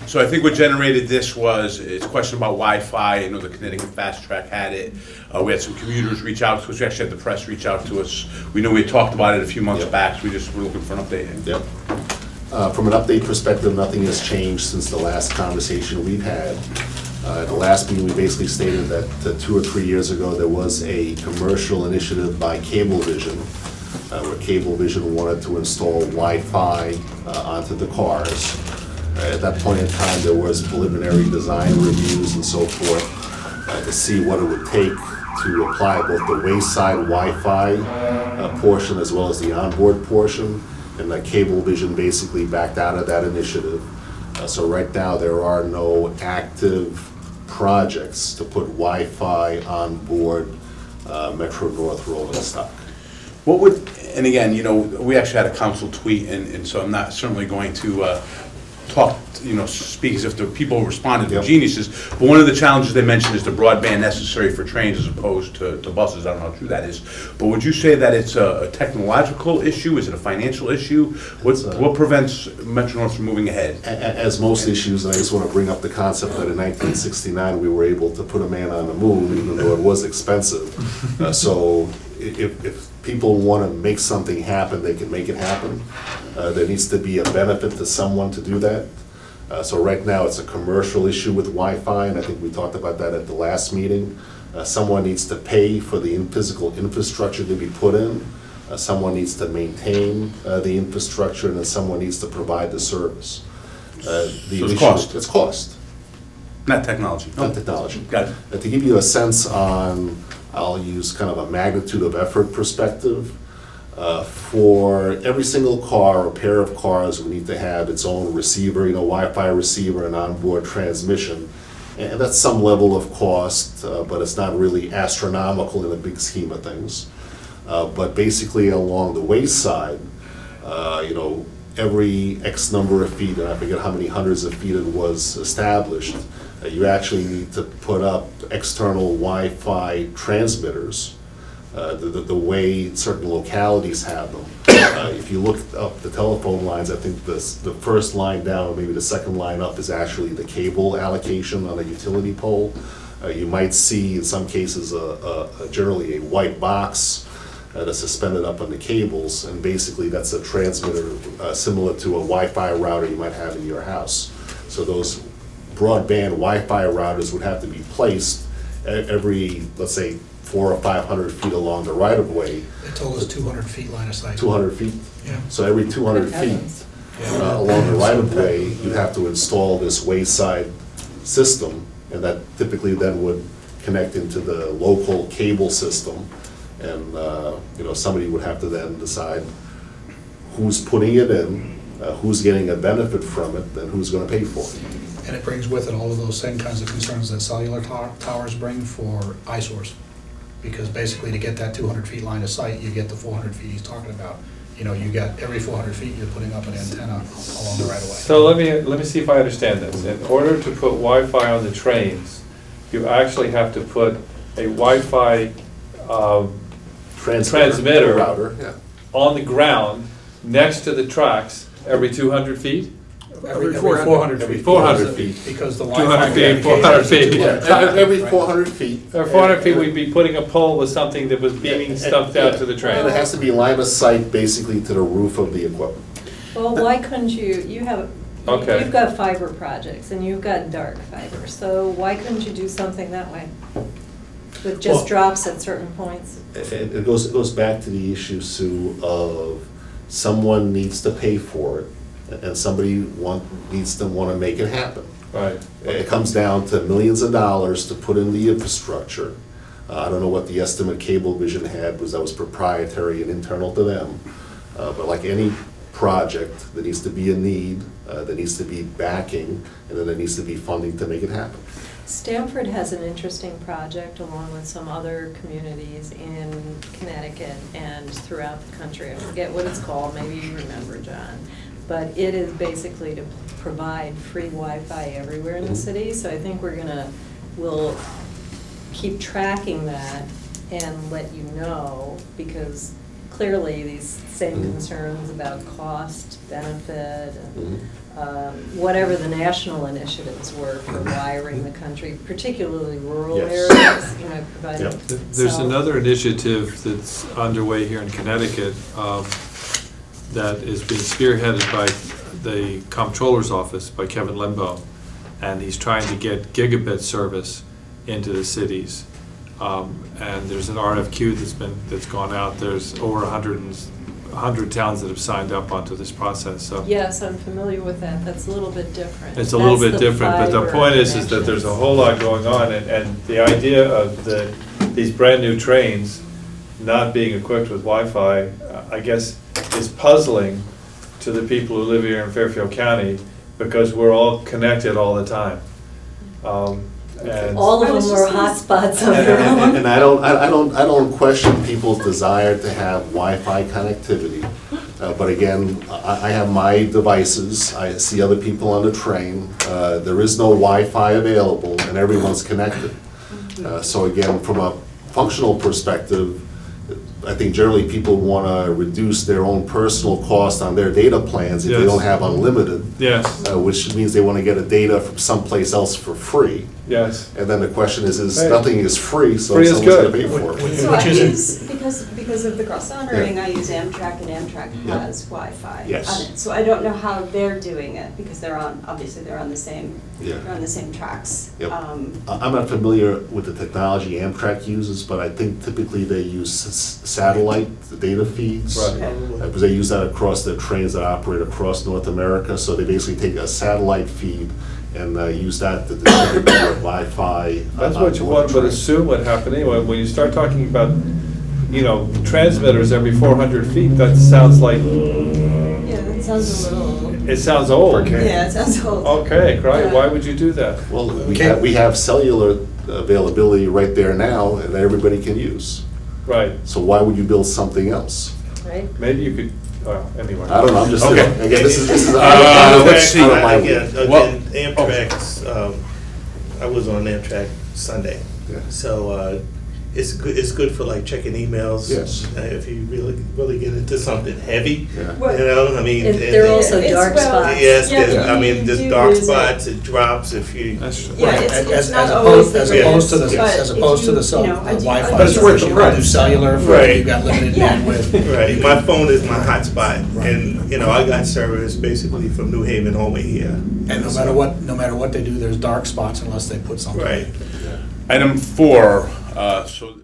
So I think what generated this was, it's a question about Wi-Fi. I know the Connecticut Fast Track had it. We had some commuters reach out to us. We actually had the press reach out to us. We know we had talked about it a few months back, so we just were looking for an update. Yep. From an update perspective, nothing has changed since the last conversation we've had. At the last meeting, we basically stated that 2 or 3 years ago, there was a commercial initiative by Cablevision, where Cablevision wanted to install Wi-Fi onto the cars. At that point in time, there was preliminary design reviews and so forth to see what it would take to apply both the wayside Wi-Fi portion as well as the onboard portion. And Cablevision basically backed out of that initiative. So right now, there are no active projects to put Wi-Fi on board Metro North rolling stock. What would, and again, you know, we actually had a council tweet, and so I'm not certainly going to talk, you know, speak as if the people who responded were geniuses, but one of the challenges they mentioned is the broadband necessary for trains as opposed to buses. I don't know how true that is, but would you say that it's a technological issue? Is it a financial issue? What prevents Metro North from moving ahead? As most issues, and I just want to bring up the concept that in 1969 we were able to put a man on the moon, even though it was expensive. So if people want to make something happen, they can make it happen. There needs to be a benefit to someone to do that. So right now it's a commercial issue with Wi-Fi, and I think we talked about that at the last meeting. Someone needs to pay for the physical infrastructure to be put in. Someone needs to maintain the infrastructure, and then someone needs to provide the service. So it's cost. It's cost. Not technology. Not technology. Got it. To give you a sense on, I'll use kind of a magnitude of effort perspective. For every single car or pair of cars, we need to have its own receiver, you know, Wi-Fi receiver and onboard transmission. And that's some level of cost, but it's not really astronomical in the big scheme of things. But basically along the wayside, you know, every X number of feet, and I forget how many hundreds of feet it was established, you actually need to put up external Wi-Fi transmitters. The way certain localities have them. If you look up the telephone lines, I think the first line down, or maybe the second line up, is actually the cable allocation on a utility pole. You might see, in some cases, generally a white box that's suspended up on the cables, and basically that's a transmitter similar to a Wi-Fi router you might have in your house. So those broadband Wi-Fi routers would have to be placed every, let's say, 400 or 500 feet along the right-of-way. They told us 200 feet line of sight. 200 feet? Yeah. So every 200 feet along the right-of-way, you'd have to install this wayside system, and that typically then would connect into the local cable system. And you know, somebody would have to then decide who's putting it in, who's getting a benefit from it, and who's going to pay for it. And it brings with it all of those same kinds of concerns that cellular towers bring for eyesores. Because basically to get that 200 feet line of sight, you get the 400 feet he's talking about. You know, you got every 400 feet, you're putting up an antenna along the right of way. So let me see if I understand this. In order to put Wi-Fi on the trains, you actually have to put a Wi-Fi transmitter router, on the ground next to the tracks every 200 feet? Every 400 feet. Every 400 feet. Because the 200 Wi-Fi. feet, 400 feet. every 400 feet. Or 400 feet, we'd be putting a pole with something that was beaming stuff down to the And train. it has to be line of sight basically to the roof of the equipment. Well, why couldn't you have, Okay. you've got fiber projects and you've got dark fiber, so why couldn't you do something that way? With just Well- drops at certain points? It goes back to the issue, Sue, of someone needs to pay for it, and somebody needs to want to make it happen. Right. It comes down to millions of dollars to put in the infrastructure. I don't know what the estimate Cablevision had, because that was proprietary and internal to them. But like any project, there needs to be a need, there needs to be backing, and then there needs to be funding to make it happen. Stamford has an interesting project along with some other communities in Connecticut and throughout the country. I forget what it's called, maybe you remember, John. But it is basically to provide free Wi-Fi everywhere in the city. So I think we'll keep tracking that and let you know, because clearly these same concerns about cost, benefit, and whatever the national initiatives were for wiring the country, particularly rural Yes. areas, you know, providing. Yep. There's cell- another initiative that's underway here in Connecticut that is being spearheaded by the Comptroller's Office, by Kevin Limbo, and he's trying to get gigabit service into the cities. And there's an RFQ that's gone out. There's over 100 towns that have signed up onto this process, so. Yes, I'm familiar with that. That's a little bit different. It's a little That's bit the different, but the fiber point is that there's a whole lot going on, and the idea of these brand-new trains not being equipped with Wi-Fi, I guess, is puzzling to the people who live here in Fairfield County, because we're all connected all the time. And All of I was them are just hotspots of And, their and- own. and I don't question people's desire to have Wi-Fi connectivity. But again, I have my devices, I see other people on the train, there is no Wi-Fi available and everyone's connected. So again, from a functional perspective, I think generally people want to reduce their own personal cost on their data plans if they Yes. don't have unlimited, yes, which means they want to get a data from someplace else for free. yes. And then the question is Hey. nothing is free, so Free is someone's gonna good. pay for it. So I Which isn't- use, because of the cross-honoring, I use Amtrak, and Amtrak Yeah. has Wi-Fi Yes. on it. So I don't know how they're doing it, because obviously they're on the same, Yeah. they're on the same tracks. Yep. I'm not familiar with the technology Amtrak uses, but I think typically they use satellite data feeds. Right. Because they use that across the trains that operate across North America, so they basically take a satellite feed and use that to distribute their Wi-Fi. That's on what board one the would train. assume would happen anyway. When you start talking about, transmitters every 400 feet, that sounds like, Yeah, that sounds a little, it sounds old. yeah, it sounds old. Okay, right, why would you do that? Well, Okay. we have cellular availability right there now and that everybody can use. Right, So why would you build something else? Right? maybe you could, well, anyway. I don't know, I'm just, Okay. again, this is. let's see. Again, Well- Amtrak's, I was on Amtrak Sunday, Yeah. so it's good for like checking emails. Yes. If you really get into something heavy, Yeah. Well, I mean. They're also It's dark well- spots. Yes, Yeah, I mean, you there's do dark lose it. spots, it drops if you. That's true. Yeah, Right, it's not as always opposed, the as greatest, opposed to the, but as if opposed to you- the cell, you know, I the do- Wi-Fi. But it's worth the You can do price. cellular, for Right. you've got limited Yeah. bandwidth. Right, my phone is my hotspot, and, I got service basically from New Haven over here. And no matter what they do, there's dark spots unless they put something. Right. Item 4, so